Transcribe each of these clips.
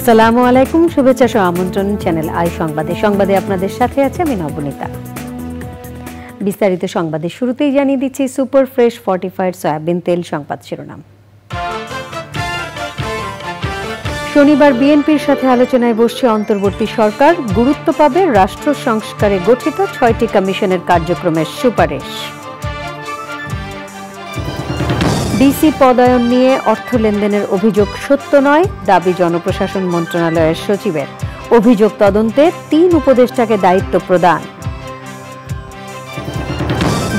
আসসালামু আলাইকুম, শুভেচ্ছা সহ আমন্ত্রণ চ্যানেল আই সংবাদে আপনাদের সাথে আছে আমি নবনীতা। বিস্তারিত সংবাদের শুরুতেই জানিয়ে দিচ্ছি সুপার ফ্রেশ ফর্টিফাইড সয়াবিন তেল সংবাদ শিরোনাম। শনিবার বিএনপির সাথে আলোচনায় বসছে অন্তর্বর্তী সরকার, গুরুত্ব পাবে রাষ্ট্র সংস্কারে গঠিত ৬টি কমিশনের কার্যক্রমের সুপারিশ। ডিসি পদায়ন নিয়ে অর্থ লেনদেনের অভিযোগ সত্য নয়, দাবি জনপ্রশাসন মন্ত্রণালয়ের সচিবের। অভিযোগ তদন্তে ৩ উপদেষ্টাকে দায়িত্ব প্রদান।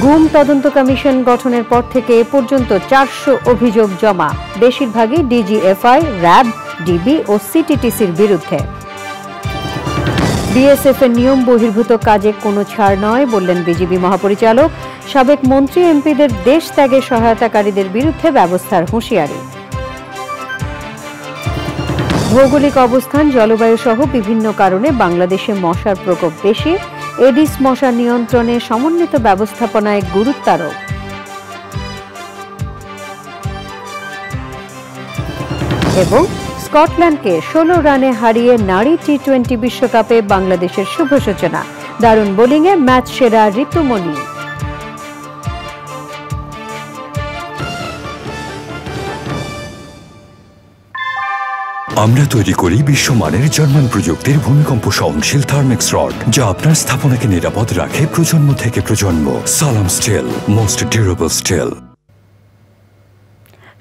গুম তদন্ত কমিশন গঠনের পর থেকে এ পর্যন্ত ৪০০ অভিযোগ জমা, বেশিরভাগই ডিজিএফআই, র্যাব, ডিবি ও সিটিটিসির বিরুদ্ধে। বিএসএফ এর নিয়ম বহির্ভূত কাজে কোনো ছাড় নয় বললেন বিজিবি মহাপরিচালক। সাবেক মন্ত্রী এমপিদের দেশ ত্যাগে সহায়তাকারীদের বিরুদ্ধে ব্যবস্থার হুঁশিয়ারি। ভৌগোলিক অবস্থান, জলবায়ু সহ বিভিন্ন কারণে বাংলাদেশে মশার প্রকোপ বেশি, এডিস মশা নিয়ন্ত্রণে সমন্বিত ব্যবস্থাপনায় গুরুত্বারোপ। এবং স্কটল্যান্ডকে ১৬ রানে হারিয়ে নারী টি-20 বিশ্বকাপে বাংলাদেশের শুভ সূচনা, দারুণ বোলিংয়ে ম্যাচ সেরা ঋতুমণি। আমরা তৈরি করি বিশ্বমানের জার্মান প্রযুক্তির ভূমিকম্প সহনশীল থার্মেক্স রড, যা আপনার স্থাপনাকে নিরাপদ রাখে প্রজন্ম থেকে প্রজন্ম। সালাম স্টিল, মোস্ট ডিউরেবল স্টিল।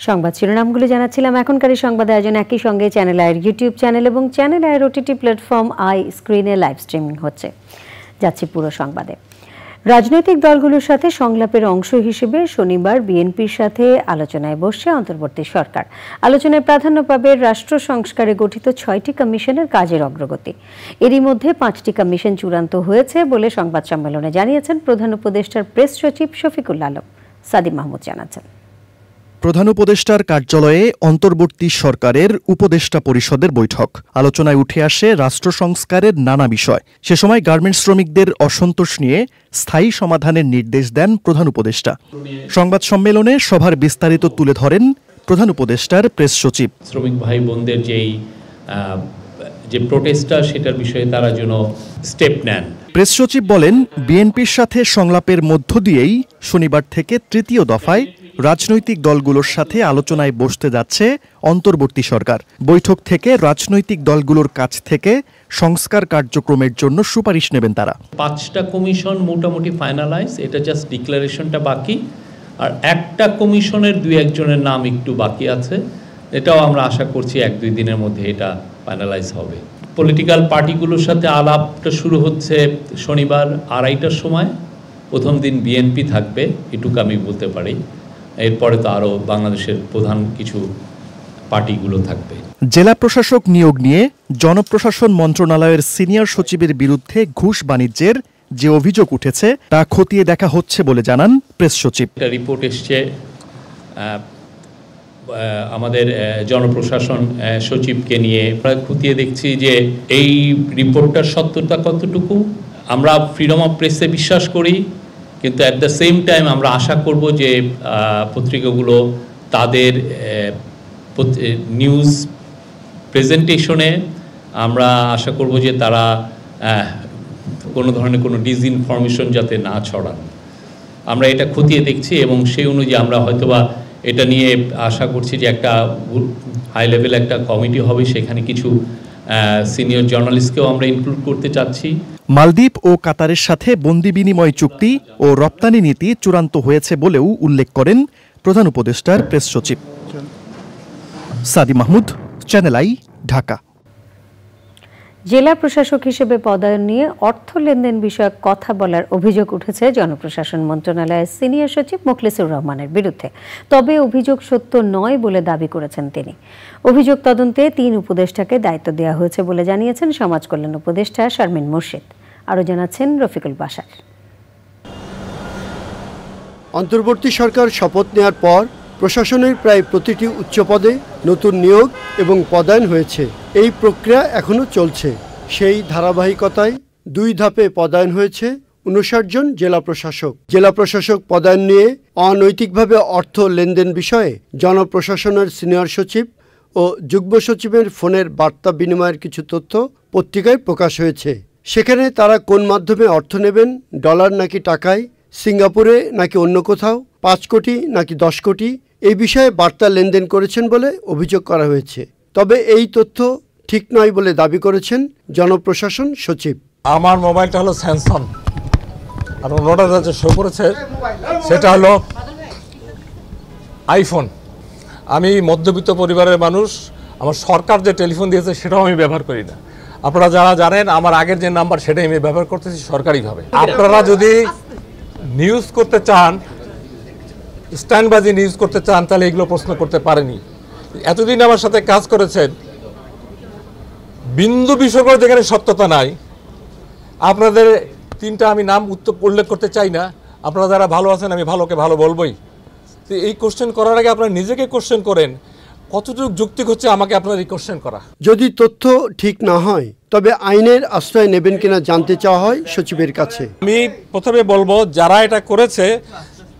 সংবাদ শিরোনামগুলো জানাচ্ছিলাম। এখনকার সংবাদ আয়োজন একই সঙ্গে চ্যানেল আইয়ের ইউটিউব চ্যানেল এবং চ্যানেল আইয়ের ওটিটি প্ল্যাটফর্ম আই স্ক্রিনে লাইভ স্ট্রিমিং হচ্ছে। যাচ্ছি পুরো সংবাদে। রাজনৈতিক দলগুলোর সাথে সংলাপের অংশ হিসেবে শনিবার বিএনপির সাথে আলোচনায় বসছে অন্তর্বর্তী সরকার। আলোচনায় প্রাধান্য পাবে রাষ্ট্র সংস্কারে গঠিত ৬টি কমিশনের কাজের অগ্রগতি। এরই মধ্যে ৫টি কমিশন চূড়ান্ত হয়েছে বলে সংবাদ সম্মেলনে জানিয়েছেন প্রধান উপদেষ্টার প্রেস সচিব শফিকুল আলম। সাদিম মাহমুদ জানাচ্ছেন। প্রধান উপদেষ্টার কার্যালয়ে অন্তর্বর্তী সরকারের উপদেষ্টা পরিষদের বৈঠক। আলোচনায় উঠে আসে রাষ্ট্র সংস্কারের নানা বিষয়। সে সময় গার্মেন্টস শ্রমিকদের অসন্তোষ নিয়ে স্থায়ী সমাধানের নির্দেশ দেন প্রধান উপদেষ্টা। সংবাদ সম্মেলনে সভার বিস্তারিত তুলে ধরেন প্রধান উপদেষ্টার প্রেস সচিব। শ্রমিক ভাই বোনদের যে প্রোটেস্টটা, সেটার বিষয়ে তারা যেন স্টেপ নেন। প্রেস সচিব বলেন, বিএনপির সাথে সংলাপের মধ্য দিয়েই শনিবার থেকে ৩য় দফায় রাজনৈতিক দলগুলোর সাথে আলোচনায় বসতে যাচ্ছে অন্তর্বর্তী সরকার। বৈঠক থেকে রাজনৈতিক দলগুলোর কাছ থেকে সংস্কার কার্যক্রমের জন্য সুপারিশ নেবেন তারা। ৫টা কমিশন মোটামুটি ফাইনালাইজ, এটা জাস্ট ডিক্লারেশনটা বাকি। আর একটা কমিশনের ২-১ জনের নাম একটু বাকি আছে, এটাও আমরা আশা করছি ১-২ দিনের মধ্যে এটা ফাইনালাইজ হবে। পলিটিক্যাল পার্টিগুলোর সাথে আলাপটা শুরু হচ্ছে শনিবার ২:৩০টার সময়। প্রথম দিন বিএনপি থাকবে, এটুকু আমি বলতে পারি। এরপরে তো আরও বাংলাদেশের প্রধান কিছু পার্টিগুলো থাকবে। জেলা প্রশাসক নিয়োগ নিয়ে জনপ্রশাসন মন্ত্রণালয়ের সিনিয়র সচিবের বিরুদ্ধে ঘুষ বাণিজ্যের যে অভিযোগ উঠেছে তা খতিয়ে দেখা হচ্ছে বলে জানান প্রেস সচিব। একটা রিপোর্ট এসছে আমাদের জনপ্রশাসন সচিবকে নিয়ে, খতিয়ে দেখছি যে এই রিপোর্টটার সত্যতা কতটুকু। আমরা ফ্রিডম অফ প্রেসে বিশ্বাস করি, কিন্তু অ্যাট দ্য সেম টাইম আমরা আশা করব যে পত্রিকাগুলো তাদের নিউজ প্রেজেন্টেশনে আমরা আশা করব যে তারা কোনো ধরনের কোনো ডিসইনফরমেশন যাতে না ছড়ান। আমরা এটা খতিয়ে দেখছি এবং সেই অনুযায়ী আমরা হয়তোবা এটা নিয়ে আশা করছি যে একটা হাই লেভেল একটা কমিটি হবে, সেখানে কিছু সিনিয়র জার্নালিস্টকেও আমরা ইনক্লুড করতে চাচ্ছি। মালদ্বীপ ও কাতারের সাথে বন্দি বিনিময় চুক্তি ও রপ্তানি নীতি চূড়ান্ত হয়েছে বলেও উল্লেখ করেন প্রধান উপদেষ্টার প্রেস সচিব। Sadim Mahmud, channel I, Dhaka. জেলা প্রশাসক হিসেবে পদায়ন নিয়ে অর্থ লেনদেন বিষয়ক কথা বলার অভিযোগ উঠেছে জনপ্রশাসন মন্ত্রণালয়ের সিনিয়র সচিব মোখলেসুর রহমানের বিরুদ্ধে। তবে অভিযোগ সত্য নয় বলে দাবি করেছেন তিনি। অভিযোগ তদন্তে ৩ উপদেষ্টাকে দায়িত্ব দেওয়া হয়েছে বলে জানিয়েছেন সমাজ কল্যাণ উপদেষ্টা শারমিন মুর্শিদ। আরও জানাচ্ছেন রফিকুল বাশার। অন্তর্বর্তী সরকার শপথ নেওয়ার পর প্রশাসনের প্রায় প্রতিটি উচ্চ পদে নতুন নিয়োগ এবং পদায়ন হয়েছে। এই প্রক্রিয়া এখনও চলছে। সেই ধারাবাহিকতায় ২ ধাপে পদায়ন হয়েছে ৫৯ জন জেলা প্রশাসক। জেলা প্রশাসক পদায়ন নিয়ে অনৈতিকভাবে অর্থ লেনদেন বিষয়ে জনপ্রশাসনের সিনিয়র সচিব ও ও যুগ্ম সচিবের ফোনের বার্তা বিনিময়ের কিছু তথ্য পত্রিকায় প্রকাশ হয়েছে। সেখানে তারা কোন মাধ্যমে অর্থ নেবেন, ডলার নাকি টাকায়, সিঙ্গাপুরে নাকি অন্য কোথাও, 5 কোটি নাকি 10 কোটি, এই বিষয়ে বার্তা লেনদেন করেছেন বলে অভিযোগ করা হয়েছে। তবে এই তথ্য ঠিক নয় বলে দাবি করেছেন জনপ্রশাসন সচিব। আমার মোবাইলটা হলো স্যামসাং, আর ওনারা যে শো করেছে সেটা হলো আইফোন। আমি মধ্যবিত্ত পরিবারের মানুষ, আমার সরকার যে টেলিফোন দিয়েছে সেটাও আমি ব্যবহার করি না। আপনারা যারা জানেন আমার আগের যে নাম্বার সেটাই আমি ব্যবহার করতেছি সরকারিভাবে। আপনারা যদি নিউজ করতে চান, স্ট্যান্ডবাজি নিউজ করতে চান, তাহলে এগুলো প্রশ্ন করতে পারেনি। এতদিন আমার সাথে কাজ করেছেন, বিন্দু বিসর্গ যেখানে সত্যতা নাই। আপনাদের 3টা আমি নাম উল্লেখ করতে চাই না। আপনারা যারা ভালো আছেন, আমি ভালোকে ভালো বলবই। তো এই কোশ্চেন করার আগে আপনারা নিজেকে কোশ্চেন করেন, কতটুকু যৌক্তিক হচ্ছে আমাকে আপনার এই কোশ্চেন করা। যদি তথ্য ঠিক না হয় তবে আইনের আশ্রয় নেবেন কিনা জানতে চাওয়া হয় সচিবের কাছে। আমি প্রথমে বলবো, যারা এটা করেছে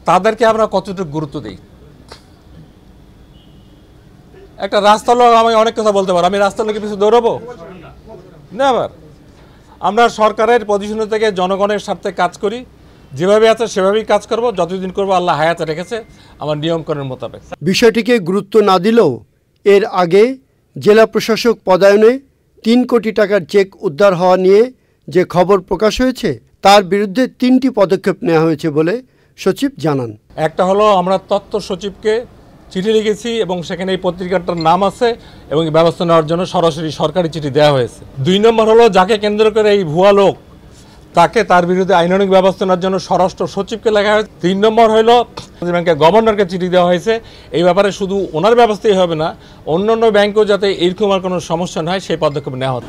তাদেরকে আমরা কতটুকু গুরুত্ব দিই। একটা রাস্তার লোক আমি অনেক কথা বলতে পারো, আমি রাস্তার লোকের পিছনে দৌড়াবো না। আবার আমরা সরকারের পজিশন থেকে জনগণের স্বার্থে কাজ করি, যেভাবে আছে সেভাবেই কাজ করব, যতদিন করবো আল্লাহ হায়াতে রেখেছে আমার নিয়মকানুন মোতাবেক। বিষয়টিকে গুরুত্ব না দিলেও এর আগে জেলা প্রশাসক পদায়নে 3 কোটি টাকার চেক উদ্ধার হওয়া নিয়ে যে খবর প্রকাশ হয়েছে তার বিরুদ্ধে 3টি পদক্ষেপ নেওয়া হয়েছে বলে সচিব জানান। একটা হলো আমরা তথ্য সচিবকে চিঠি লিখেছি এবং সেখানে এই পত্রিকাটার নাম আছে এবং ব্যবস্থা নেওয়ার জন্য সরাসরি সরকারি চিঠি দেওয়া হয়েছে। 2 নম্বর হলো যাকে কেন্দ্র করে এই ভুয়া লোক, তার বিরুদ্ধে আইনানুগ ব্যবস্থা নেওয়ার জন্য স্বরাষ্ট্র সচিবকে লেখা হয়েছে। 3 নম্বর হলো ব্যাংকের গভর্নরকে চিঠি দেওয়া হয়েছে। এই ব্যাপারে শুধু ওনার ব্যবস্থাই হবে না, অন্যান্য ব্যাংকও যাতে এরকম আর কোনো সমস্যা না হয় সেই পদক্ষেপ নেওয়া হবে।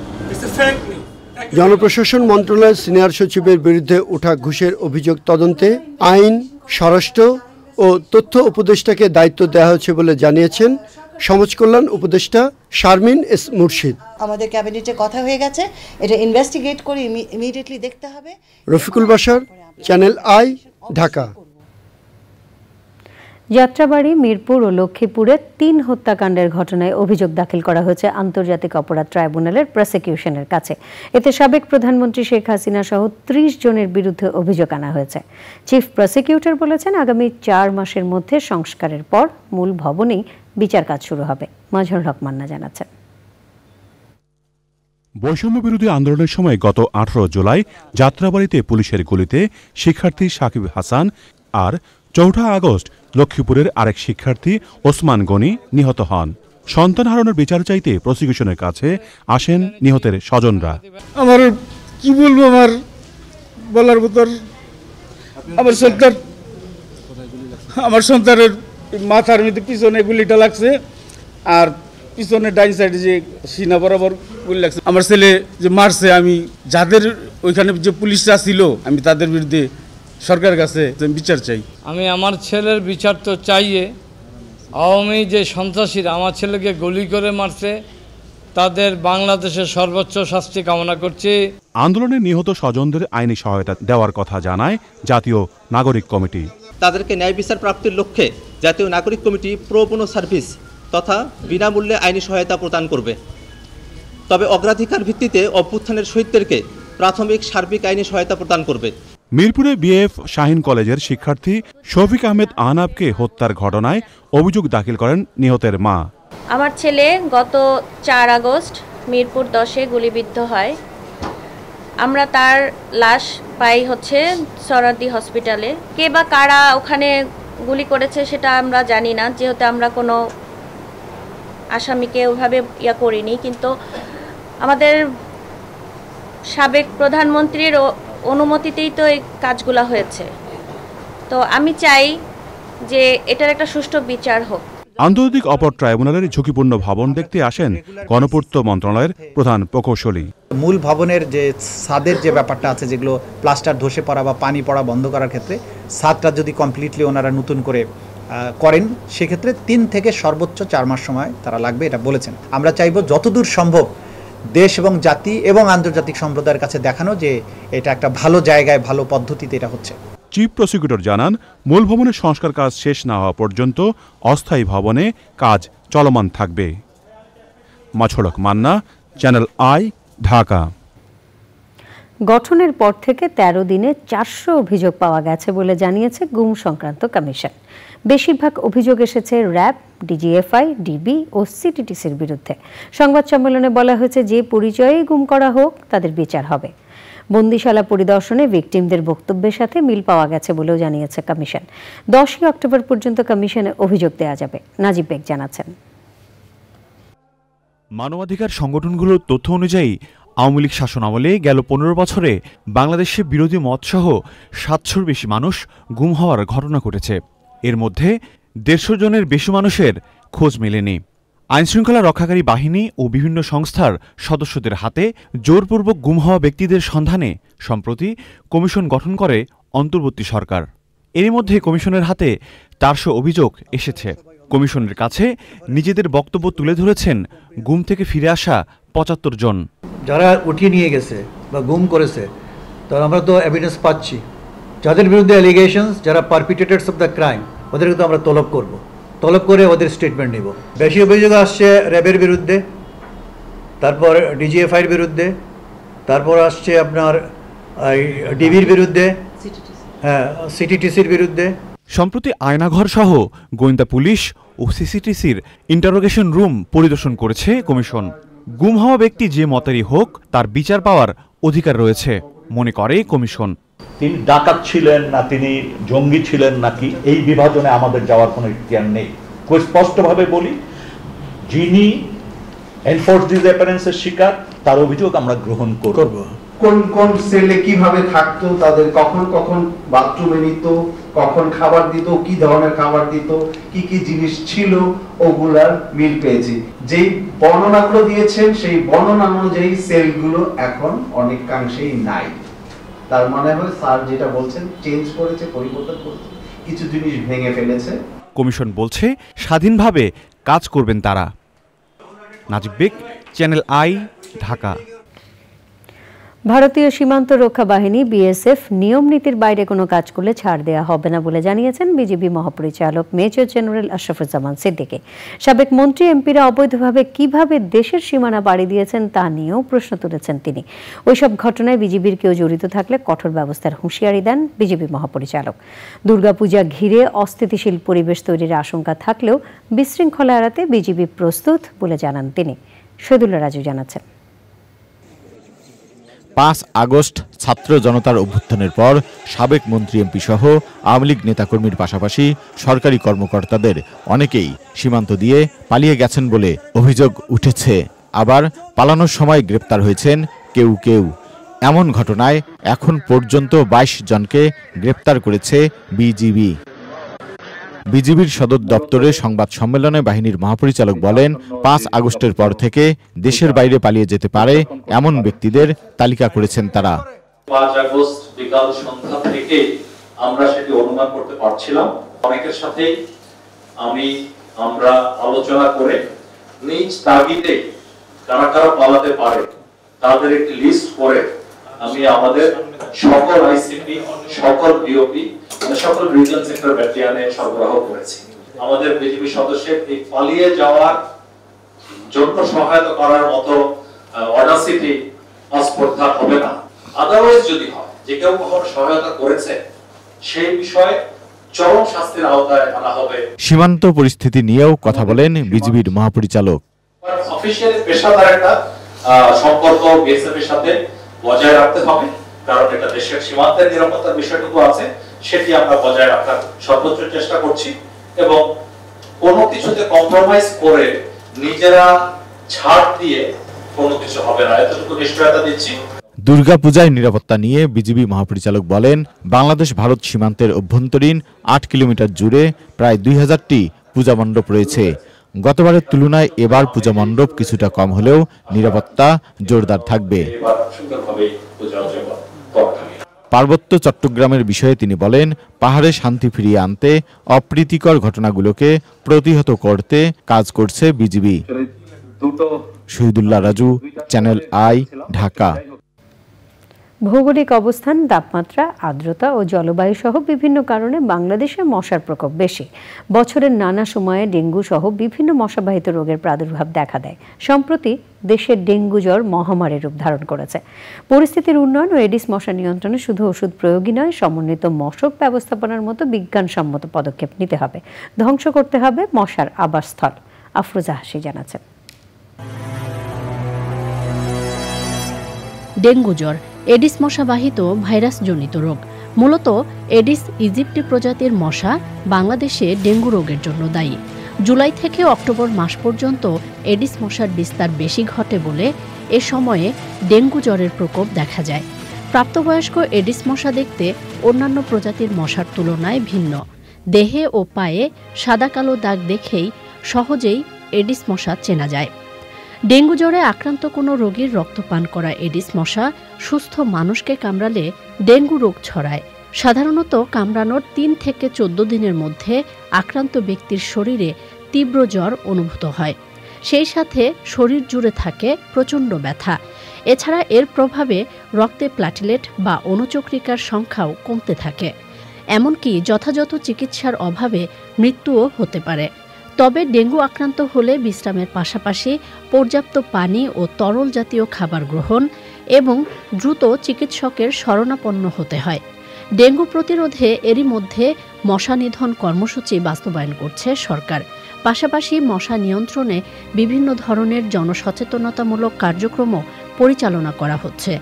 জনপ্রশাসন মন্ত্রণালয়ের সিনিয়র সচিবের বিরুদ্ধে ওঠা ঘুষের অভিযোগ তদন্তে আইন, স্বরাষ্ট্র ও তথ্য উপদেষ্টাকে দায়িত্ব দেওয়া হয়েছে বলে জানিয়েছেন সমাজ কল্যাণ উপদেষ্টা শারমিন এস মুর্শিদ। আমাদের ক্যাবিনেটে কথা হয়ে গেছে, এটা ইনভেস্টিগেট করে ইমিডিয়েটলি দেখতে হবে। Rafiqul Bashar, channel I, Dhaka. যাত্রাবাড়ী, মিরপুর ও লক্ষ্মীপুরে 3 হত্যাকাণ্ডের ঘটনায় অভিযোগ দাখিল করা হয়েছে আন্তর্জাতিক অপরাধ ট্রাইব্যুনালের প্রসিকিউশনের কাছে। এতে সাবেক প্রধানমন্ত্রী শেখ হাসিনা সহ 30 জনের বিরুদ্ধে অভিযোগ আনা হয়েছে। চিফ প্রসিকিউটর বলেছেন, আগামী 4 মাসের মধ্যে সংস্কারের পর মূল ভবনেই বিচার কাজ শুরু হবে। মাজহারুল হক মান্না জানাচ্ছেন। বৈষম্য বিরোধী আন্দোলনের সময় গত 18 জুলাই যাত্রাবাড়িতে পুলিশের গুলিতে শিক্ষার্থী সাকিব হাসান আর 4 আগস্ট লক্ষ্মীপুরের আরেক শিক্ষার্থী ওসমান গনি নিহত হন। সন্তান হারানোর বিচার চাইতে প্রসিকিউশনের কাছে আসেন নিহতের স্বজনরা। আমার কি বলবো, আমার বলার ভিতর, আমার সন্তানের মাথার মধ্যে পিছনে গুলিটা লাগছে আর পিছনে ডাইন সাইডে যে সিনা বরাবর গুলি লাগছে। আমার ছেলে যে মারছে, আমি যাদের ওইখানে যে পুলিশরা ছিল আমি তাদের বিরুদ্ধে সরকারের কাছে বিচার চাই। আমি আমার ছেলের বিচার তো চাইয়ে, আওয়ামী যে সন্ত্রাসীরা আমার ছেলেকে গুলি করে মারছে তাদের বাংলাদেশের সর্বোচ্চ শাস্তি কামনা করছি। আন্দোলনে নিহত স্বজনদের আইনি সহায়তা দেওয়ার কথা জানায় জাতীয় নাগরিক কমিটি। তাদেরকে ন্যায় বিচার প্রাপ্তির লক্ষ্যে জাতীয় নাগরিক কমিটি প্রো বোনো সার্ভিস তথা বিনামূল্যে আইনি সহায়তা প্রদান করবে। তবে অগ্রাধিকার ভিত্তিতে অভ্যুত্থানের শহীদদেরকে প্রাথমিক সার্বিক আইনি সহায়তা প্রদান করবে। মিরপুরে বিএফ শাহিন কলেজের শিক্ষার্থী শফিক আহমেদ আহনাবকে হত্যার ঘটনায় অভিযোগ দাখিল করেন নিহতের মা। আমার ছেলে গত 4 আগস্ট মিরপুর 10-এ গুলিবিদ্ধ হয়। আমরা তার লাশ পাই হচ্ছে সরারদি হসপিটালে। কে বা কারা ওখানে গুলি করেছে সেটা আমরা জানি না, যেহেতু আমরা কোনো আসামিকে ওইভাবে করিনি। কিন্তু আমাদের সাবেক প্রধানমন্ত্রীর অনুমতিতেই তো এই কাজগুলো হয়েছে। তো আমি চাই যে এটার একটা সুষ্ঠু বিচার হোক। আন্তর্জাতিক অপরাধ ট্রাইব্যুনালের ঝুঁকিপূর্ণ ভবন দেখতে আসেন গণপূর্ত মন্ত্রণালয়ের প্রধান প্রকৌশলী। মূল ভবনের যে ছাদের যে ব্যাপারটা আছে, যেগুলো প্লাস্টার ধসে পড়া বা পানি পড়া বন্ধ করার ক্ষেত্রে ছাদটা যদি কমপ্লিটলি ওনারা নতুন করে করেন সেক্ষেত্রে 3 থেকে সর্বোচ্চ 4 মাস সময় তারা লাগবে, এটা বলেছেন। আমরা চাইব যতদূর সম্ভব দেশ এবং জাতি এবং আন্তর্জাতিক সম্প্রদায়ের কাছে দেখানো যে এটা একটা ভালো জায়গায়, ভালো পদ্ধতিতে এটা হচ্ছে। চিফ প্রসিকিউটর জানান, মূল ভবনের সংস্কার কাজ শেষ না হওয়া পর্যন্ত অস্থায়ী ভবনে কাজ চলমান থাকবে। মাছড়ক মান্না, চ্যানেল আই, ঢাকা। গঠনের পর থেকে 13 দিনে 400 অভিযোগ পাওয়া গেছে বলে জানিয়েছে গুম সংক্রান্ত কমিশন। বেশিরভাগ অভিযোগ এসেছে র্যাব, ডিজিএফআই, ডিবি ও সিটিটিসির বিরুদ্ধে। সংবাদ সম্মেলনে বলা হয়েছে, যে পরিচয়েই গুম করা হোক তাদের বিচার হবে। বন্দিশালা পরিদর্শনে ভিকটিমদের বক্তব্যের সাথে মিল পাওয়া গেছে বলেও জানিয়েছে কমিশন। 10 অক্টোবর পর্যন্ত কমিশনে অভিযোগ দেওয়া যাবে। নাজিব বেগ জানাচ্ছেন। মানবাধিকার সংগঠনগুলোর তথ্য অনুযায়ী আওয়ামী লীগ শাসন আমলে গেল 15 বছরে বাংলাদেশে বিরোধী মতসহ 700-র বেশি মানুষ গুম হওয়ার ঘটনা ঘটেছে। এর মধ্যে 150 জনের বেশি মানুষের খোঁজ মেলেনি। আইনশৃঙ্খলা রক্ষাকারী বাহিনী ও বিভিন্ন সংস্থার সদস্যদের হাতে জোরপূর্বক গুম হওয়া ব্যক্তিদের সন্ধানে সম্প্রতি কমিশন গঠন করে অন্তর্বর্তী সরকার। এরই মধ্যে কমিশনের হাতে 400 অভিযোগ এসেছে। কমিশনের কাছে নিজেদের বক্তব্য তুলে ধরেছেন গুম থেকে ফিরে আসা 75 জন। যারা উঠিয়ে নিয়ে গেছে বা গুম করেছে, তার আমরা তো এভিডেন্স পাচ্ছি। যাদের বিরুদ্ধে অ্যালিগেশনস, যারা পারপিটেটার্স অফ দ্য ক্রাইম, ওদেরকে তো আমরা তলব করব, তলব করে ওদের স্টেটমেন্ট নিব। বেশি অভিযোগ আসছে র্যাবের বিরুদ্ধে, তারপর ডিজিএফআইয়ের বিরুদ্ধে, তারপর আসছে আপনার ডিবির বিরুদ্ধে, হ্যাঁ সিটিটিসির বিরুদ্ধে। সম্প্রতি আয়নাঘর সহ গোয়েন্দা পুলিশ ও সিসিটিসির ইন্টারোগেশন রুম পরিদর্শন করেছে কমিশন। গুম হওয়া ব্যক্তি যে মতেরই হোক তার বিচার পাওয়ার অধিকার রয়েছে মনে করে কমিশন। তিনি ডাকাত ছিলেন না তিনি জঙ্গি ছিলেন নাকি, এই বিভাজনে আমাদের যাওয়ার কোনো ইখতিয়ার নেই। খুব স্পষ্টভাবে বলি, যিনি এনফোর্স ডিসঅ্যাপিয়ারেন্সের শিকার তার অভিযোগ আমরা গ্রহণ করব। কোন কোন সেলে কিভাবে থাকতো, তাদের কখন কখন বাথরুমে নিত, কখন খাবার দিত, কি ধরনের খাবার দিত, কি কি জিনিস ছিল, ওগুলার মিল পেয়েছি। যেই বর্ণনাগুলো দিয়েছেন সেই বর্ণনা অনুযায়ী সেলগুলো এখন অনেকাংশেই নাই। তার মানে হয় স্যার যেটা বলছেন চেঞ্জ করেছে, পরিবর্তন করেছে, কিছু জিনিস ভেঙে ফেলেছে। কমিশন বলছে স্বাধীনভাবে কাজ করবেন তারা। নাজিব বেগ, চ্যানেল আই, ঢাকা। ভারতীয় সীমান্ত রক্ষা বাহিনী বিএসএফ নিয়ম নীতির বাইরে কোনো কাজ করলে ছাড় দেওয়া হবে না বলে জানিয়েছেন বিজিবি মহাপরিচালক মেজর জেনারেল আশরাফুজ্জামান সিদ্দিকী। সাবেক মন্ত্রী এমপিরা অবৈধভাবে কিভাবে দেশের সীমানা পাড়ি দিয়েছেন তা নিয়েও প্রশ্ন তুলেছেন তিনি। ওইসব ঘটনায় বিজিবির কেউ জড়িত থাকলে কঠোর ব্যবস্থার হুঁশিয়ারি দেন বিজিবি মহাপরিচালক। দুর্গাপূজা ঘিরে অস্থিতিশীল পরিবেশ তৈরির আশঙ্কা থাকলেও বিশৃঙ্খলা এড়াতে বিজিবি প্রস্তুত বলে জানান তিনি। শহীদুল্লাহ রাজু জানাচ্ছেন। 5 আগস্ট ছাত্র জনতার অভ্যুত্থানের পর সাবেক মন্ত্রী এমপি সহ আওয়ামী লীগ নেতাকর্মীর পাশাপাশি সরকারি কর্মকর্তাদের অনেকেই সীমান্ত দিয়ে পালিয়ে গেছেন বলে অভিযোগ উঠেছে। আবার পালানোর সময় গ্রেপ্তার হয়েছেন কেউ কেউ। এমন ঘটনায় এখন পর্যন্ত 22 জনকে গ্রেপ্তার করেছে বিজিবি। বিজিবির সদর দপ্তরে সংবাদ সম্মেলনে বাহিনীর মহাপরিচালক বলেন, 5 আগস্টের পর থেকে দেশের বাইরে পালিয়ে যেতে পারে এমন ব্যক্তিদের তালিকা করেছেন তারা। 5 আগস্ট বিকাল সন্ধ্যা থেকে আমরা সেটি অনুমান করতে পারছিলাম। অনেকের সাথেই আমরা আলোচনা করে নিজ তাগিদে কারা কারা পালাতে পারে তাদের একটি লিস্ট করে আমি আমাদের সকল আইসিপি, সকল বিওপি, সকল রিজন সেক্টর ব্যাটালিয়নে সরবরাহ করেছি। আমাদের বিজিবি সদস্যের এই পালিয়ে যাওয়ার জন্য সহায়তা করার মতো অডাসিটি আস্পর্ধা হবে না। আদারওয়াইজ যদি হয় যে কেউ কখনো সহায়তা করেছে সেই বিষয়ে চরম শাস্তির আওতায় আনা হবে। সীমান্ত পরিস্থিতি নিয়েও কথা বলেন বিজিবির মহাপরিচালক। অফিশিয়ালি পেশাদার একটা সম্পর্ক বিএসএফ এর সাথে বজায় রাখতে হবে, কারণ এটা দেশের সীমান্তের নিরাপত্তার বিষয়টুকু আছে, সেটি আমরা বজায় রাখার সর্বোচ্চ চেষ্টা করছি এবং কোনো কিছুতে কম্প্রোমাইজ করে নিজেরা ছাড় দিয়ে কোনো কিছু হবে না, এতটুকু নিশ্চয়তা দিচ্ছি। দুর্গাপূজায় নিরাপত্তা নিয়ে বিজিবি মহাপরিচালক বলেন, বাংলাদেশ ভারত সীমান্তের অভ্যন্তরীণ 8 কিলোমিটার জুড়ে প্রায় 2000টি পূজা মণ্ডপ রয়েছে। গতবারের তুলনায় এবার পূজা মণ্ডপ কিছুটা কম হলেও নিরাপত্তা জোরদার থাকবে। পার্বত্য চট্টগ্রামের বিষয়ে তিনি বলেন, পাহাড়ে শান্তি ফিরিয়ে আনতে অপ্রীতিকর ঘটনাগুলোকে প্রতিহত করতে কাজ করছে BGB. Shahidullah Raju, channel I, Dhaka. ভৌগোলিক অবস্থান, তাপমাত্রা, আর্দ্রতা ও জলবায়ু সহ বিভিন্ন কারণে বাংলাদেশে মশার প্রকোপ বেশি। বছরের নানা সময়ে ডেঙ্গু সহ বিভিন্ন মশাবাহিত রোগের প্রাদুর্ভাব দেখা দেয়। সম্প্রতি দেশে ডেঙ্গু জ্বর মহামারী রূপ ধারণ করেছে। পরিস্থিতির উন্নয়ন ও এডিস মশা নিয়ন্ত্রণে শুধু ওষুধ প্রয়োগই নয়, সমন্বিত মশক ব্যবস্থাপনার মতো বিজ্ঞানসম্মত পদক্ষেপ নিতে হবে। ধ্বংস করতে হবে মশার আবাসস্থল। আফরোজা হাসি জানাচ্ছেন। ডেঙ্গু জ্বর এডিস মশাবাহিত ভাইরাসজনিত রোগ। মূলত এডিস ইজিপ্টি প্রজাতির মশা বাংলাদেশে ডেঙ্গু রোগের জন্য দায়ী। জুলাই থেকে অক্টোবর মাস পর্যন্ত এডিস মশার বিস্তার বেশি ঘটে বলে এ সময়ে ডেঙ্গু জ্বরের প্রকোপ দেখা যায়। প্রাপ্তবয়স্ক এডিস মশা দেখতে অন্যান্য প্রজাতির মশার তুলনায় ভিন্ন। দেহে ও পায়ে সাদা কালো দাগ দেখেই সহজেই এডিস মশা চেনা যায়। ডেঙ্গু জ্বরে আক্রান্ত কোনো রোগীর রক্তপান করা এডিস মশা সুস্থ মানুষকে কামড়ালে ডেঙ্গু রোগ ছড়ায়। সাধারণত কামড়ানোর 3 থেকে 14 দিনের মধ্যে আক্রান্ত ব্যক্তির শরীরে তীব্র জ্বর অনুভূত হয়। সেই সাথে শরীর জুড়ে থাকে প্রচণ্ড ব্যথা। এছাড়া এর প্রভাবে রক্তে প্ল্যাটিলেট বা অনুচক্রিকার সংখ্যাও কমতে থাকে। এমনকি যথাযথ চিকিৎসার অভাবে মৃত্যুও হতে পারে। তবে ডেঙ্গু আক্রান্ত হলে বিশ্রামের পাশাপাশি পর্যাপ্ত পানি ও তরল জাতীয় খাবার গ্রহণ এবং দ্রুত চিকিৎসকের শরণাপন্ন হতে হয়। ডেঙ্গু প্রতিরোধে এরই মধ্যে মশা নিধন কর্মসূচি বাস্তবায়ন করছে সরকার। পাশাপাশি মশা নিয়ন্ত্রণে বিভিন্ন ধরনের জনসচেতনতামূলক কার্যক্রমও পরিচালনা করা হচ্ছে।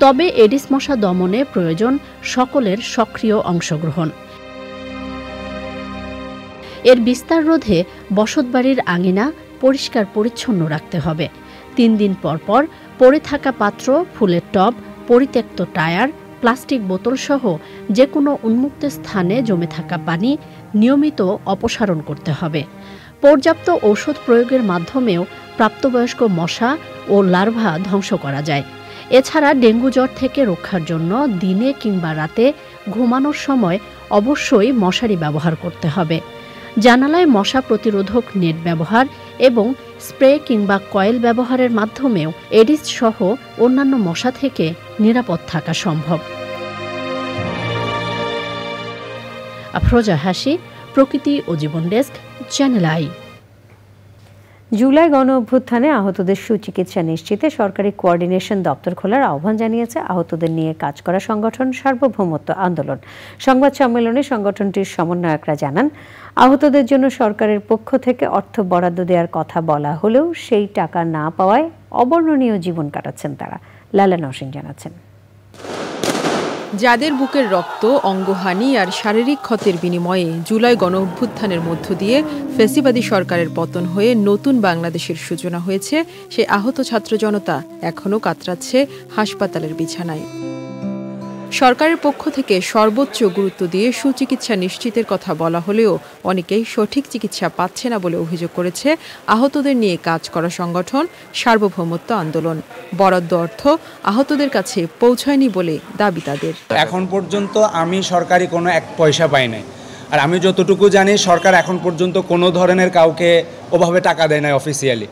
তবে এডিস মশা দমনে প্রয়োজন সকলের সক্রিয় অংশগ্রহণ। এর বিস্তার রোধে বসতবাড়ির আঙিনা পরিষ্কার পরিচ্ছন্ন রাখতে হবে। 3 দিন পর পর পড়ে থাকা পাত্র, ফুলের টব, পরিত্যক্ত টায়ার, প্লাস্টিক বোতল সহ যে কোনো উন্মুক্ত স্থানে জমে থাকা পানি নিয়মিত অপসারণ করতে হবে। পর্যাপ্ত ঔষধ প্রয়োগের মাধ্যমেও প্রাপ্তবয়স্ক মশা ও লার্ভা ধ্বংস করা যায়। এছাড়া ডেঙ্গু জ্বর থেকে রক্ষার জন্য দিনে কিংবা রাতে ঘুমানোর সময় অবশ্যই মশারি ব্যবহার করতে হবে। জানালায় মশা প্রতিরোধক নেট ব্যবহার এবং স্প্রে কিংবা কয়েল ব্যবহারের মাধ্যমেও এডিস সহ অন্যান্য মশা থেকে নিরাপদ থাকা সম্ভব। আফরোজা হাসি, প্রকৃতি ও জীবন ডেস্ক, চ্যানেল আই। জুলাই গণ অভ্যুত্থানে আহতদের সুচিকিৎসা নিশ্চিতে সরকারি কোঅর্ডিনেশন দপ্তর খোলার আহ্বান জানিয়েছে আহতদের নিয়ে কাজ করা সংগঠন সার্বভৌমত্ব আন্দোলন। সংবাদ সম্মেলনে সংগঠনটির সমন্বয়করা জানান, আহতদের জন্য সরকারের পক্ষ থেকে অর্থ বরাদ্দ দেওয়ার কথা বলা হলেও সেই টাকা না পাওয়ায় অবর্ণনীয় জীবন কাটাচ্ছেন তারা। লালা নওশিন জানাচ্ছেন। যাদের বুকের রক্ত, অঙ্গহানি আর শারীরিক ক্ষতের বিনিময়ে জুলাই গণ অভ্যুত্থানের মধ্য দিয়ে ফ্যাসিবাদী সরকারের পতন হয়ে নতুন বাংলাদেশের সূচনা হয়েছে, সে আহত ছাত্র জনতা এখনও কাতরাচ্ছে হাসপাতালের বিছানায়। সরকারের পক্ষ থেকে সর্বোচ্চ গুরুত্ব দিয়ে সুচিকিৎসা নিশ্চিতের কথা বলা হলেও অনেকেই সঠিক চিকিৎসা পাচ্ছে না বলে অভিযোগ করেছে আহতদের নিয়ে কাজ করা সংগঠন সার্বভৌমত্ব আন্দোলন। বরাদ্দ অর্থ আহতদের কাছে পৌঁছায়নি বলে দাবি তাদের। এখন পর্যন্ত আমি সরকারি কোনো 1 পয়সা পাই নাই। আর আমি যতটুকু জানি সরকার এখন পর্যন্ত কোনো ধরনের কাউকে ওভাবে টাকা দেয় নাই অফিসিয়ালি।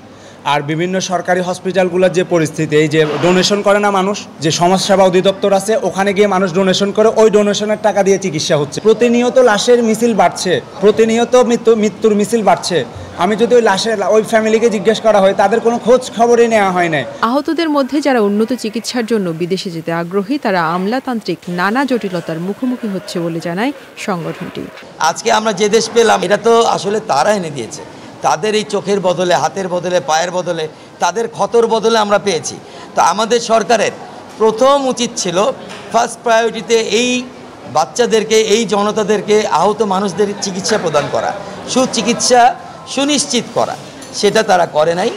আর বিভিন্ন সরকারি হসপিটালগুলোর যে পরিস্থিতি, এই যে ডোনেশন করে না মানুষ, যে সমাজসেবা অধিদপ্তর আছে ওখানে গিয়ে মানুষ ডোনেশন করে, ওই ডোনেশনের টাকা দিয়ে চিকিৎসা হচ্ছে। প্রতিনিয়ত লাশের মিছিল বাড়ছে, প্রতিনিয়ত মৃত্যুর মিছিল বাড়ছে। আমি যদি ওই লাশের ওই ফ্যামিলিকে জিজ্ঞেস করা হয়, তাদের কোনো খোঁজ খবরই নেওয়া হয় না। আহতদের মধ্যে যারা উন্নত চিকিৎসার জন্য বিদেশে যেতে আগ্রহী, তারা আমলাতান্ত্রিক নানা জটিলতার মুখোমুখি হচ্ছে বলে জানায় সংগঠনটি। আজকে আমরা যে দেশ পেলাম এটা তো আসলে তারা এনে দিয়েছে। তাদের এই চোখের বদলে, হাতের বদলে, পায়ের বদলে, তাদের ক্ষতর বদলে আমরা পেয়েছি। তো আমাদের সরকারের প্রথম উচিত ছিল ফার্স্ট প্রায়োরিটিতে এই বাচ্চাদেরকে, এই জনতাদেরকে, আহত মানুষদের চিকিৎসা প্রদান করা, সুচিকিৎসা সুনিশ্চিত করা। সেটা তারা করে নাই,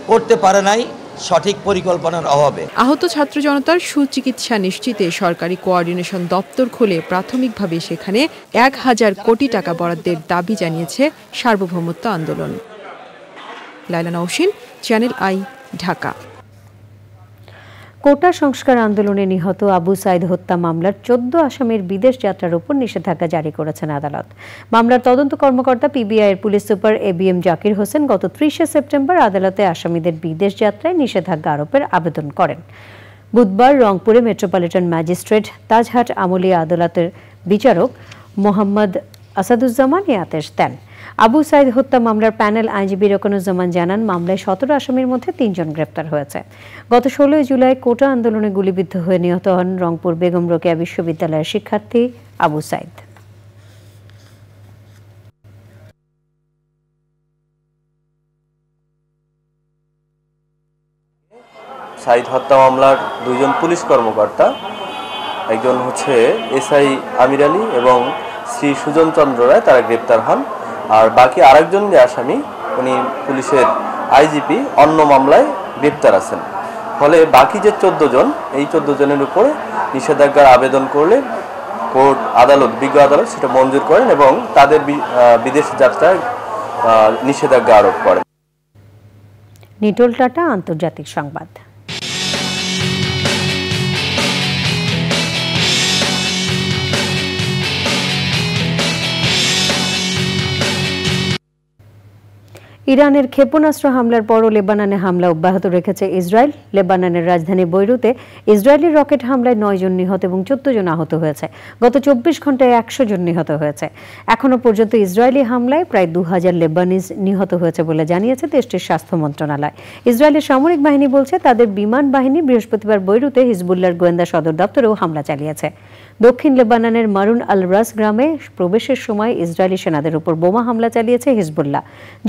করতে পারে নাই সঠিক পরিকল্পনার অভাবে। আহত ছাত্র জনতার সুচিকিৎসা নিশ্চিতে সরকারি কোঅর্ডিনেশন দপ্তর খুলে প্রাথমিকভাবে সেখানে 1000 কোটি টাকা বরাদ্দের দাবি জানিয়েছে সার্বভৌমত্ব আন্দোলন। লাইলা নওশিন, চ্যানেল আই, ঢাকা। কোটা সংস্কার আন্দোলনে নিহত আবু সাইদ হত্যা মামলার 14 আসামির বিদেশ যাত্রার উপর নিষেধাজ্ঞা জারি করেছেন আদালত। মামলার তদন্ত কর্মকর্তা পিবিআইয়ের police super ABM Zakir Hossain গত 30 সেপ্টেম্বর আদালতে আসামিদের বিদেশ যাত্রায় নিষেধাজ্ঞা আরোপের আবেদন করেন। বুধবার রংপুরে মেট্রোপলিটন ম্যাজিস্ট্রেট তাজহাট আমলিয়া আদালতের বিচারক মোহাম্মদ আসাদুজ্জামান এই আদেশ দেন। আবু সাইদ হত্যা মামলার প্যানেল আইনজীবী রকনুজ্জামান জানান, মামলায় 17 আসামির মধ্যে 3 জন গ্রেপ্তার হয়েছে। গত 16 জুলাই কোটা আন্দোলনে গুলিবিদ্ধ হয়ে নিহত হন রংপুর বেগম রোকেয়া বিশ্ববিদ্যালয়ের শিক্ষার্থী আবু সাইদ। সাইদ হত্যা মামলার 2 জন পুলিশ কর্মকর্তা, একজন হচ্ছে এসআই আমির আলী এবং শ্রী সুজন চন্দ্র রায়, তারা গ্রেপ্তার হন। আর বাকি আরেকজন যে আসামি, উনি পুলিশের আইজিপি, অন্য মামলায় গ্রেপ্তার আছেন। ফলে বাকি যে 14 জন, এই 14 জনের উপরে নিষেধাজ্ঞার আবেদন করলে কোর্ট আদালত, বিজ্ঞ আদালত সেটা মঞ্জুর করেন এবং তাদের বিদেশ যাত্রায় নিষেধাজ্ঞা আরোপ করেন। নিটোল টাটা, আন্তর্জাতিক সংবাদ। ইরানের ক্ষেপণাস্ত্র হামলার পরও লেবাননে হামলা অব্যাহত রেখেছে ইসরায়েল। লেবাননের রাজধানী বৈরুতে ইসরায়েলি রকেট হামলায় 9 জন নিহত এবং 14 জন আহত হয়েছে। গত 24 ঘন্টায় 100 জন নিহত হয়েছে। এখনো পর্যন্ত ইসরায়েলি হামলায় প্রায় 2000 লেবানিজ নিহত হয়েছে বলে জানিয়েছে দেশটির স্বাস্থ্য মন্ত্রণালয়। ইসরায়েলের সামরিক বাহিনী বলছে, তাদের বিমান বাহিনী বৃহস্পতিবার বৈরুতে হিজবুল্লাহর গোয়েন্দা সদর দপ্তরেও হামলা চালিয়েছে। দক্ষিণ লেবাননের মারুন আল রাস গ্রামে প্রবেশের সময় ইসরায়েলি সেনাদের উপর বোমা হামলা চালিয়েছে হিজবুল্লাহ।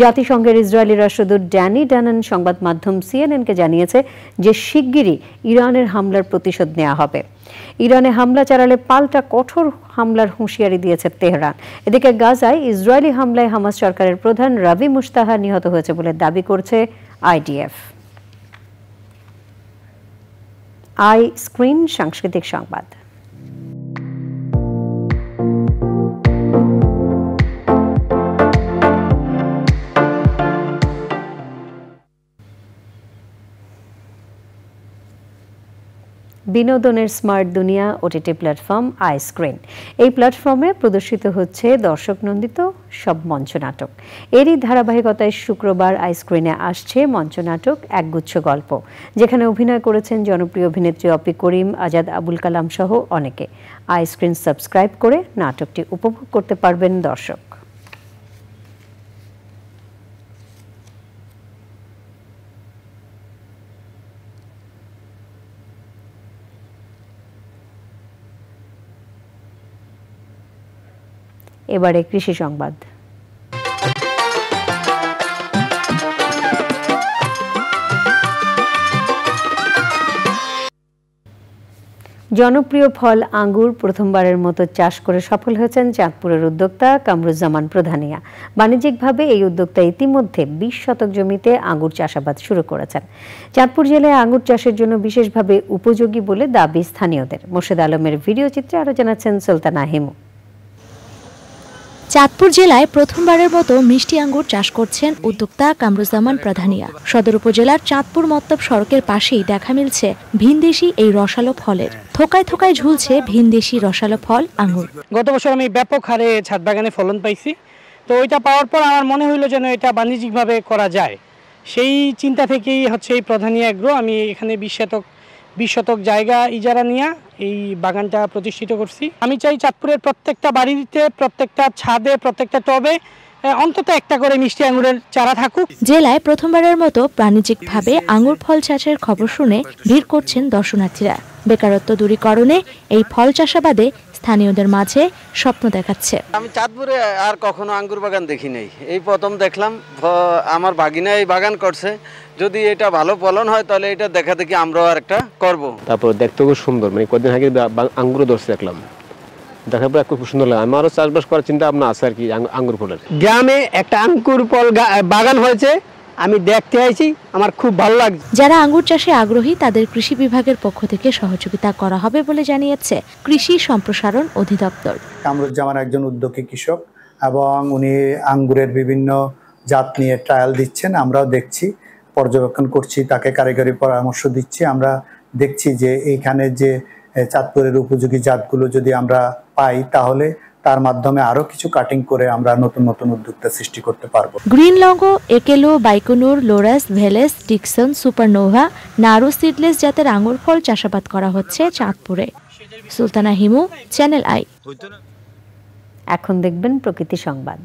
জাতিসংঘের ইসরায়েলি রাষ্ট্রদূত ড্যানি ডানান সংবাদ মাধ্যম সিএনএনকে জানিয়েছে যে শিগগিরই ইরানের হামলার প্রতিশোধ নেওয়া হবে। ইরানে হামলা চালালে পাল্টা কঠোর হামলার হুঁশিয়ারি দিয়েছে তেহরান। এদিকে গাজায় ইসরায়েলি হামলায় হামাস সরকারের প্রধান রাবি মুস্তাহা নিহত হয়েছে বলে দাবি করছে আইডিএফ। আই স্ক্রিন সাংস্কৃতিক সংবাদ। বিনোদনের স্মার্ট দুনিয়া ওটিটি প্ল্যাটফর্ম আই স্ক্রিন। এই প্ল্যাটফর্মে প্রদর্শিত হচ্ছে দর্শক নন্দিত সব মঞ্চনাটক। এরই ধারাবাহিকতায় শুক্রবার আই স্ক্রিনে আসছে মঞ্চনাটক একগুচ্ছ গল্প, যেখানে অভিনয় করেছেন জনপ্রিয় অভিনেত্রী অপি করিম, আজাদ আবুল কালাম সহ অনেকে। আই স্ক্রিন সাবস্ক্রাইব করে নাটকটি উপভোগ করতে পারবেন দর্শক। এবারে কৃষি সংবাদ। জনপ্রিয় ফল আঙ্গুর প্রথমবারের মতো চাষ করে সফল হয়েছেন চাঁদপুরের উদ্যোক্তা কামরুজ্জামান প্রধানিয়া। বাণিজ্যিকভাবে এই উদ্যোক্তা ইতিমধ্যে 20 শতক জমিতে আঙ্গুর চাষাবাদ শুরু করেছেন। চাঁদপুর জেলায় আঙ্গুর চাষের জন্য বিশেষভাবে উপযোগী বলে দাবি স্থানীয়দের। মোর্শেদ আলমের ভিডিও চিত্রে আরো জানাচ্ছেন সুলতানা হিমু। চাঁদপুর জেলায় প্রথমবারের মতো মিষ্টি আঙ্গুর চাষ করছেন উদ্যোক্তা কামরুজ্জামান প্রধানিয়া। সদর উপজেলার চাঁদপুর মত্তব সড়কের পাশেই দেখা মিলছে ভিনদেশি এই রসালো ফলের। থোকায় থোকায় ঝুলছে ভিনদেশি রসালো ফল আঙ্গুর। গত বছর আমি ব্যাপক হারে ছাদ বাগানে ফলন পাইছি, তো ওইটা পাওয়ার পর আমার মনে হইলো যেন এটা বাণিজ্যিকভাবে করা যায়। সেই চিন্তা থেকেই হচ্ছে এই প্রধানিয়া এগ্রো। আমি এখানে 20 শতক জায়গা ইজারা নিয়ে এই বাগানটা প্রতিষ্ঠিত করছি। আমি চাই চাঁদপুরের প্রত্যেকটা বাড়িতে, প্রত্যেকটা ছাদে, প্রত্যেকটা টবে অন্তত একটা করে মিষ্টি আঙ্গুরের চারা থাকুক। জেলায় প্রথমবারের মতো বাণিজ্যিকভাবে আঙ্গুর ফল চাষের খবর শুনে ভিড় করছেন দর্শনার্থীরা। বেকারত্ব দূরীকরণে এই ফল চাষাবাদে স্থানীয়দের মাঝে স্বপ্ন দেখাচ্ছে। আমি চাঁদপুরে আর কখনো আঙ্গুর বাগান দেখি নাই, এই প্রথম দেখলাম। আমার ভাগিনা এই বাগান করছে, যদি এটা ভালো ফলন হয় তাহলে এটা দেখা দেখি আমরাও আর একটা করবো। তারপর দেখতে খুব সুন্দর, মানে কদিন আগে আঙ্গুর ধরছে দেখলাম, দেখার পর খুব সুন্দর লাগে। আমারও চাষবাস করার চিন্তা ভাবনা আছে আর কি আঙ্গুর ফলের। গ্রামে একটা আঙ্গুর ফল বাগান হয়েছে, আমি দেখতে আইছি, আমার খুব ভালো লাগছে। যারা আঙ্গুর চাষে আগ্রহী তাদের কৃষি বিভাগের পক্ষ থেকে সহযোগিতা করা হবে বলে জানিয়েছে কৃষি সম্প্রসারণ অধিদপ্তর। কামরুজ্জামান একজন উদ্যোগী কৃষক এবং উনি আঙ্গুরের বিভিন্ন জাত নিয়ে ট্রায়াল দিচ্ছেন। আমরাও দেখছি, পর্যবেক্ষণ করছি, তাকে কারিগরি পরামর্শ দিচ্ছি। আমরা দেখছি যে এইখানে যে চাঁদপুরের উপযোগী জাতগুলো যদি আমরা পাই তাহলে তার মাধ্যমে আরো কিছু কাটিং করে আমরা নতুন নতুন উদ্যোক্তা সৃষ্টি করতে পারবো। Green logo, Akelo, Baikonur, Loras, Veles, Dixon, Supernova, নারু সিডলেস জাতের আঙ্গুর ফল চাষাবাদ করা হচ্ছে চাঁদপুরে। Sultana Himu, channel I. এখন দেখবেন প্রকৃতি সংবাদ।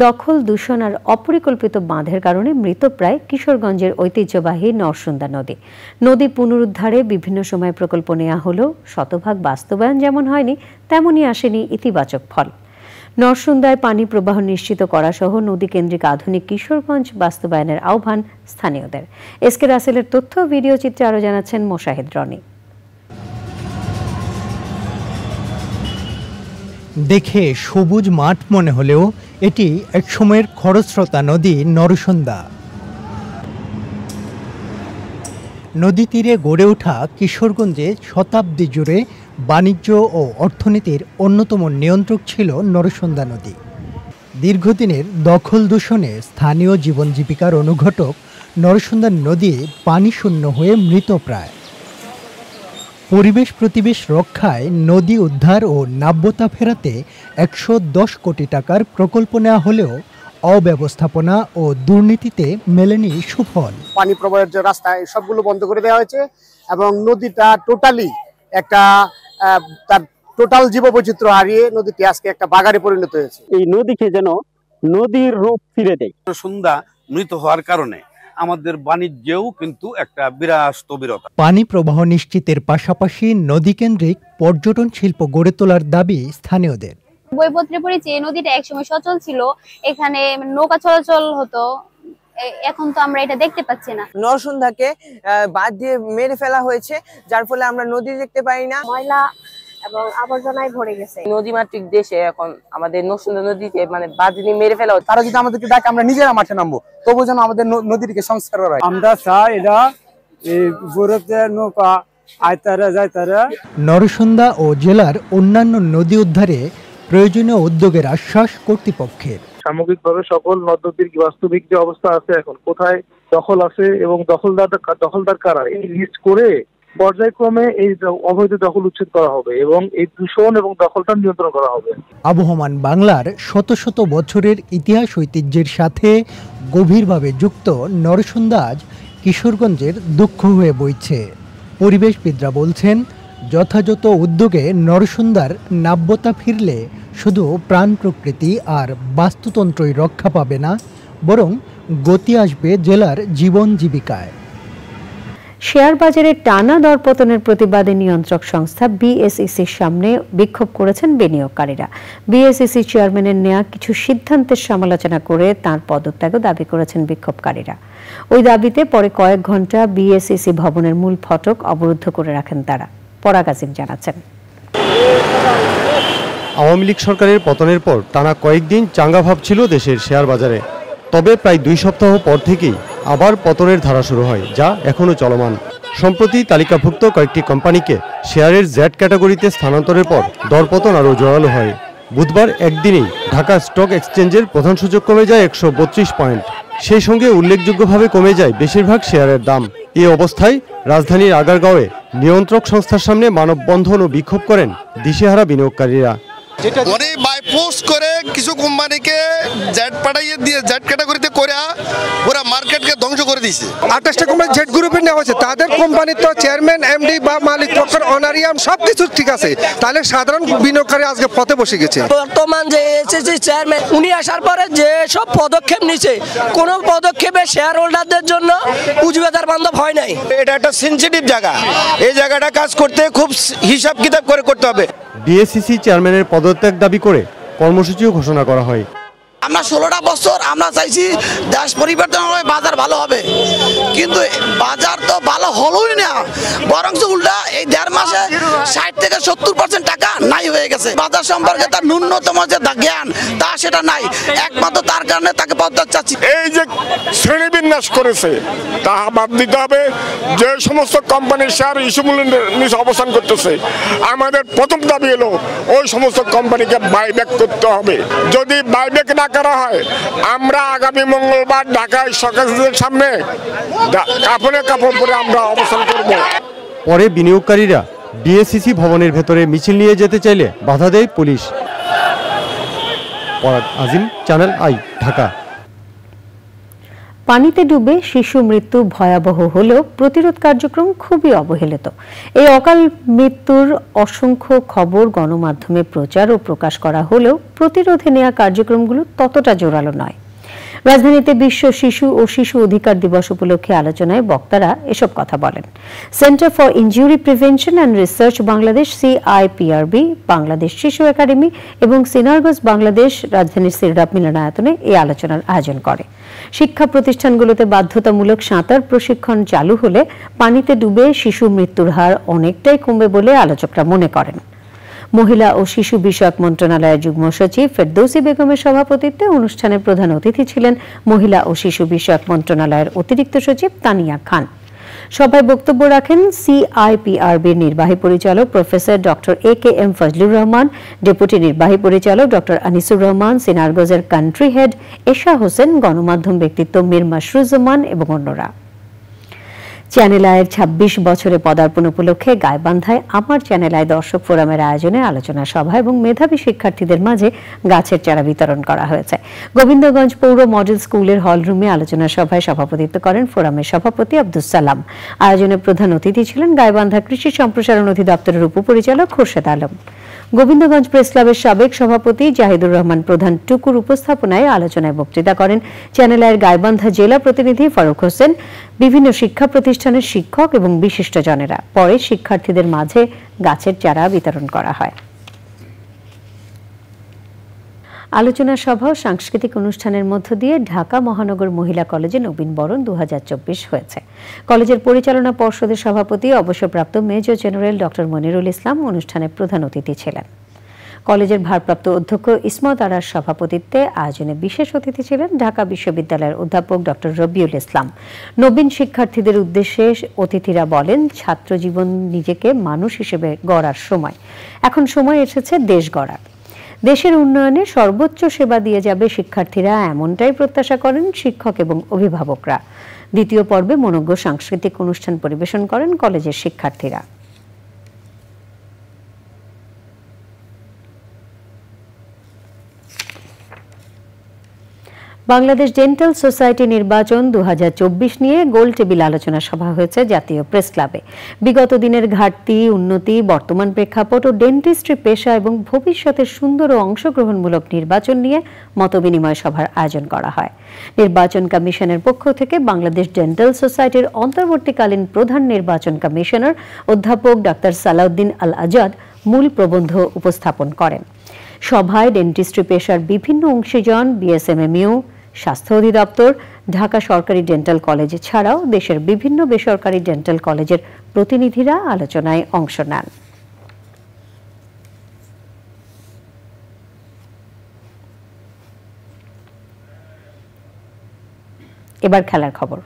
দখল, দূষণ আর অপরিকল্পিত বাঁধের কারণে মৃতপ্রায় কিশোরগঞ্জের ঐতিহ্যবাহী নরসুন্দা নদী। নদী পুনরুদ্ধারে বিভিন্ন সময় প্রকল্প নেওয়া হলেও শতভাগ বাস্তবায়ন যেমন হয়নি, তেমনই আসেনি ইতিবাচক ফল। নরসুন্দায় পানি প্রবাহ নিশ্চিত করা সহ নদী কেন্দ্রিক আধুনিক কিশোরগঞ্জ বাস্তবায়নের আহ্বান স্থানীয়দের। এসকে রাসেলের তথ্য ভিডিও চিত্রে আরও জানাচ্ছেন মোশাহিদ রনি। দেখে সবুজ মাঠ মনে হলেও এটি একসময়ের খরস্রোতা নদী নরসুন্দা। নদী তীরে গড়ে ওঠা কিশোরগঞ্জে শতাব্দী জুড়ে বাণিজ্য ও অর্থনীতির অন্যতম নিয়ন্ত্রক ছিল নরসুন্দা নদী। দীর্ঘদিনের দখল দূষণে স্থানীয় জীবন জীবিকার অনুঘটক নরসুন্দা নদী পানি শূন্য হয়ে মৃতপ্রায়। পরিবেশ প্রতিবেশ রক্ষায় নদী উদ্ধার ও নাব্যতা ফেরাতে ১১০ কোটি টাকার প্রকল্প নেওয়া হলেও অব্যবস্থাপনা ও দুর্নীতিতে মেলেনি সুফল। পানি প্রবাহের যে রাস্তা সবগুলো বন্ধ করে দেওয়া হয়েছে এবং নদীটা টোটালি একটা তার টোটাল জীববৈচিত্র্য হারিয়ে নদীটি আজকে একটা বাগানে পরিণত হয়েছে। এই নদীকে যেন নদীর রূপ ফিরে দেয়। সুন্দা মৃত হওয়ার কারণে আমাদের বাণিজ্যেও কিন্তু একটা বিরাস্তবিরতা। পানি প্রবাহ নিশ্চিতের পাশাপাশি নদী কেন্দ্রিক পর্যটন শিল্প গড়ে তোলার দাবি স্থানীয়দের। বইপত্রে পড়েছি নদীটা একসময় সচল ছিল, এখানে নৌকা চলাচল হতো, এখন তো আমরা এটা দেখতে পাচ্ছি না। নরসুন্দাকে বাদ দিয়ে মেরে ফেলা হয়েছে, যার ফলে আমরা নদী দেখতে পাই না। ময়লা এবং আবর্জনায় ভরে গেছে। নদীমাতৃক দেশে এখন আমাদের নরসুন্দা নদীকে মানে বাদ দিয়ে মেরে ফেলা হচ্ছে। তারা যদি আমাদেরকে ডাকে আমরা নিজেরা মাঠে নামবো, তবু যেন আমাদের নদীটিকে সংস্কার করা হয়। আমরা চাই এটা এই বরফে নৌকা আইতারা যাইতারা। নরসুন্দা ও জেলার অন্যান্য নদী উদ্ধারে প্রয়োজনীয় উদ্যোগের আশ্বাস কর্তৃপক্ষের। সামগ্রিকভাবে সকল নদ-নদীর বাস্তবিক যে অবস্থা আছে, এখন কোথায় দখল আছে এবং দখলদার কারা, এই লিস্ট করে পর্যায়ক্রমে এই অবৈধ দখল উচ্ছেদ করা হবে এবং এই দূষণ এবং দখলটা নিয়ন্ত্রণ করা হবে। আবহমান বাংলার শত শত বছরের ইতিহাস ঐতিহ্যের সাথে গভীরভাবে যুক্ত নরসুন্দা আজ কিশোরগঞ্জের দুঃখ হয়ে বইছে। পরিবেশবিদরা বলছেন, যথাযথ উদ্যোগে নরসুন্দার নাব্যতা ফিরলে শুধু প্রাণ প্রকৃতি আর বাস্তুতন্ত্রই রক্ষা পাবে না, বরং গতি আসবে জেলার জীবন জীবিকায়। শেয়ার বাজারে টানা দরপতনের প্রতিবাদে নিয়ন্ত্রক সংস্থা বিএসইসির সামনে বিক্ষোভ করেছেন বিনিয়োগকারীরা। বিএসইসি চেয়ারম্যানের নেওয়া কিছু সিদ্ধান্তের সমালোচনা করে তাঁর পদত্যাগও দাবি করেছেন বিক্ষোভকারীরা। ওই দাবিতে পরে কয়েক ঘন্টা বিএসইসি ভবনের মূল ফটক অবরুদ্ধ করে রাখেন তারা। পরাগ আজিম জানাচ্ছেন। আওয়ামী লীগ সরকারের পতনের পর টানা কয়েকদিন চাঙ্গা ভাব ছিল দেশের শেয়ার বাজারে। তবে প্রায় 2 সপ্তাহ পর থেকেই আবার পতনের ধারা শুরু হয়, যা এখনও চলমান। সম্প্রতি তালিকাভুক্ত কয়েকটি কোম্পানিকে শেয়ারের জেড ক্যাটাগরিতে স্থানান্তরের পর দরপতন আরও জোরালো হয়। বুধবার একদিনেই ঢাকা স্টক এক্সচেঞ্জের প্রধান সূচক কমে যায় 132 পয়েন্ট। সেই সঙ্গে উল্লেখযোগ্যভাবে কমে যায় বেশিরভাগ শেয়ারের দাম। এই অবস্থায় রাজধানীর আগারগাঁওয়ে নিয়ন্ত্রক সংস্থার সামনে মানববন্ধন ও বিক্ষোভ করেন দিশেহারা বিনিয়োগকারীরা। উনি বাইপোস্ট করে কিছু কোম্পানিকে জেড পাঠাইয়ে দিয়ে জেড ক্যাটাগরিতে করে পুরো মার্কেটকে ধ্বংস করে দিয়েছে। 28টা কোম্পানি জেড গ্রুপে নেওয়া হয়েছে, তাদের কোম্পানির তো চেয়ারম্যান, এমডি বা মালিক পক্ষের অনারিয়াম সবকিছু ঠিক আছে, তাহলে সাধারণ বিনিয়োগকারী আজকে পথে বসে গেছে। বর্তমান যে এসএসসি চেয়ারম্যান উনি আসার পরে যে সব পদক্ষেপ নিছে, কোন পদক্ষেপে শেয়ার হোল্ডারদের জন্য পুঁজিবাজার বান্ধব হয় নাই। এটা একটা সেনসিটিভ জায়গা, এই জায়গাটা কাজ করতে খুব হিসাব কিতাব করে করতে হবে। বিএসইসি চেয়ারম্যানের পদত্যাগ দাবি করে কর্মসূচিও ঘোষণা করা হয়। আমরা 16টা বছর আমরা চাইছি দেশ পরিবর্তন হবে, বাজার ভালো হবে, কিন্তু বাজার তো ভালো হলোই না, বরং উল্টা এই 1.5 মাসে 60 থেকে 70% টাকা নাই হয়ে গেছে। বাজার সম্পর্কে তার ন্যূনতম যে জ্ঞান তা সেটা নাই, একমাত্র তার কারণে তাকে পদত্যাগ চাচ্ছি। এই যে শ্রেণীবিন্যাস করেছে তা বাদ দিতে হবে। যে সমস্ত কোম্পানির শেয়ার ইস্যু মূল্যের নিচে অবস্থান করতেছে, আমাদের প্রথম দাবি হলো ওই সমস্ত কোম্পানিকে বাইব্যাক করতে হবে। যদি বাইব্যাক না করা হয়, আমরা আগামী মঙ্গলবার ঢাকায় সরকারের সামনে কাপড়ে কাপড় পরে আমরা অবস্থান করব। পরে বিনিয়োগকারীরা ডিএসসিসি ভবনের ভেতরে মিছিল নিয়ে যেতে চাইলে বাধা দেয় পুলিশ। পরাগ আজিম, চ্যানেল আই, ঢাকা। পানিতে ডুবে শিশু মৃত্যু ভয়াবহ হলেও প্রতিরোধ কার্যক্রম খুবই অবহেলিত। এই অকাল মৃত্যুর অসংখ্য খবর গণমাধ্যমে প্রচার ও প্রকাশ করা হলেও প্রতিরোধে নেওয়া কার্যক্রমগুলো ততটা জোরালো নয়। রাজধানীতে বিশ্ব শিশু ও শিশু অধিকার দিবস উপলক্ষে আলোচনায় বক্তারা এসব কথা বলেন। Centre for injury prevention and research Bangladesh CIPRB, Bangladesh শিশু একাডেমি এবং সিনারগঞ্জ বাংলাদেশ রাজধানীর সিরডাপ মিলনায়তনে এই আলোচনার আয়োজন করে। শিক্ষা প্রতিষ্ঠানগুলোতে বাধ্যতামূলক সাঁতার প্রশিক্ষণ চালু হলে পানিতে ডুবে শিশু মৃত্যুর হার অনেকটাই কমবে বলে আলোচকরা মনে করেন। মহিলা ও শিশু বিষয়ক মন্ত্রণালয়ের যুগ্ম সচিব ফেরদৌসী বেগমের সভাপতিত্বে অনুষ্ঠানের প্রধান অতিথি ছিলেন মহিলা ও শিশু বিষয়ক মন্ত্রণালয়ের অতিরিক্ত সচিব তানিয়া খান। সভায় বক্তব্য রাখেন CIPRB'র নির্বাহী পরিচালক professor doctor AKM Fazlur Rahman, deputy নির্বাহী পরিচালক ডক্টর আনিসুর রহমান, সিনারগঞ্জের কান্ট্রি হেড এশা হোসেন, গণমাধ্যম ব্যক্তিত্ব মীর মাশরুজ্জামান এবং অন্যরা। চ্যানেল আইয়ের ২৬ বছরে পদার্পণ উপলক্ষে গাইবান্ধায় আমার চ্যানেল আই দর্শক ফোরামের আয়োজনে আলোচনা সভা এবং মেধাবী শিক্ষার্থীদের মাঝে গাছের চারা বিতরণ করা হয়েছে। গোবিন্দগঞ্জ পৌর মডেল স্কুলের হলরুমে আলোচনা সভায় সভাপতিত্ব করেন ফোরামের সভাপতি আব্দুস সালাম। আয়োজনে প্রধান অতিথি ছিলেন গাইবান্ধা কৃষি সম্প্রসারণ অধিদপ্তরের উপপরিচালক খোরশেদ আলম। গোবিন্দগঞ্জ প্রেস ক্লাবের সাবেক সভাপতি জাহিদুর রহমান প্রধান টুকুর উপস্থাপনায় আলোচনায় বক্তৃতা করেন চ্যানেল আইয়ের গাইবান্ধা জেলা প্রতিনিধি ফারুক হোসেন, বিভিন্ন শিক্ষা প্রতিষ্ঠানের শিক্ষক এবং বিশিষ্টজনেরা। পরে শিক্ষার্থীদের মাঝে গাছের চারা বিতরণ করা হয়। আলোচনা সভা ও সাংস্কৃতিক অনুষ্ঠানের মধ্য দিয়ে ঢাকা মহানগর মহিলা কলেজে নবীনবরণ 2024 হয়েছে। কলেজের পরিচালনা পর্ষদের সভাপতি অবসরপ্রাপ্ত মেজর জেনারেল ডক্টর মনিরুল ইসলাম অনুষ্ঠানে প্রধান অতিথি ছিলেন। কলেজের ভারপ্রাপ্ত অধ্যক্ষ ইসমত আরার সভাপতিত্বে আয়োজনে বিশেষ অতিথি ছিলেন ঢাকা বিশ্ববিদ্যালয়ের অধ্যাপক ডক্টর রবিউল ইসলাম। নবীন শিক্ষার্থীদের উদ্দেশ্যে অতিথিরা বলেন, ছাত্র জীবন নিজেকে মানুষ হিসেবে গড়ার সময়, এখন সময় এসেছে দেশ গড়ার। দেশের উন্নয়নে সর্বোচ্চ সেবা দিয়ে যাবে শিক্ষার্থীরা, এমনটাই প্রত্যাশা করেন শিক্ষক এবং অভিভাবকরা। দ্বিতীয় পর্বে মনোজ্ঞ সাংস্কৃতিক অনুষ্ঠান পরিবেশন করেন কলেজের শিক্ষার্থীরা। বাংলাদেশ ডেন্টাল সোসাইটি নির্বাচন 2024 নিয়ে গোল টেবিল আলোচনা সভা হয়েছে জাতীয় প্রেস ক্লাবে। বিগত দিনের ঘাটতি, উন্নতি, বর্তমান প্রেক্ষাপট ও ডেন্টিস্ট্রি পেশা এবং ভবিষ্যতের সুন্দর ও অংশগ্রহণমূলক নির্বাচন নিয়ে মতবিনিময় সভার আয়োজন করা হয়। নির্বাচন কমিশনের পক্ষ থেকে বাংলাদেশ ডেন্টাল সোসাইটির অন্তর্বর্তীকালীন প্রধান নির্বাচন কমিশনার অধ্যাপক ডাক্তার সালাউদ্দিন আল আজাদ মূল প্রবন্ধ উপস্থাপন করেন। সভায় ডেন্টিস্ট্রি পেশার বিভিন্ন অংশীজন, BSMMU, স্বাস্থ্য অধিদপ্তর, ঢাকা সরকারি ডেন্টাল কলেজ ছাড়াও দেশের বিভিন্ন বেসরকারি ডেন্টাল কলেজের প্রতিনিধিরা আলোচনায় অংশ নেন। এবার খেলার খবর।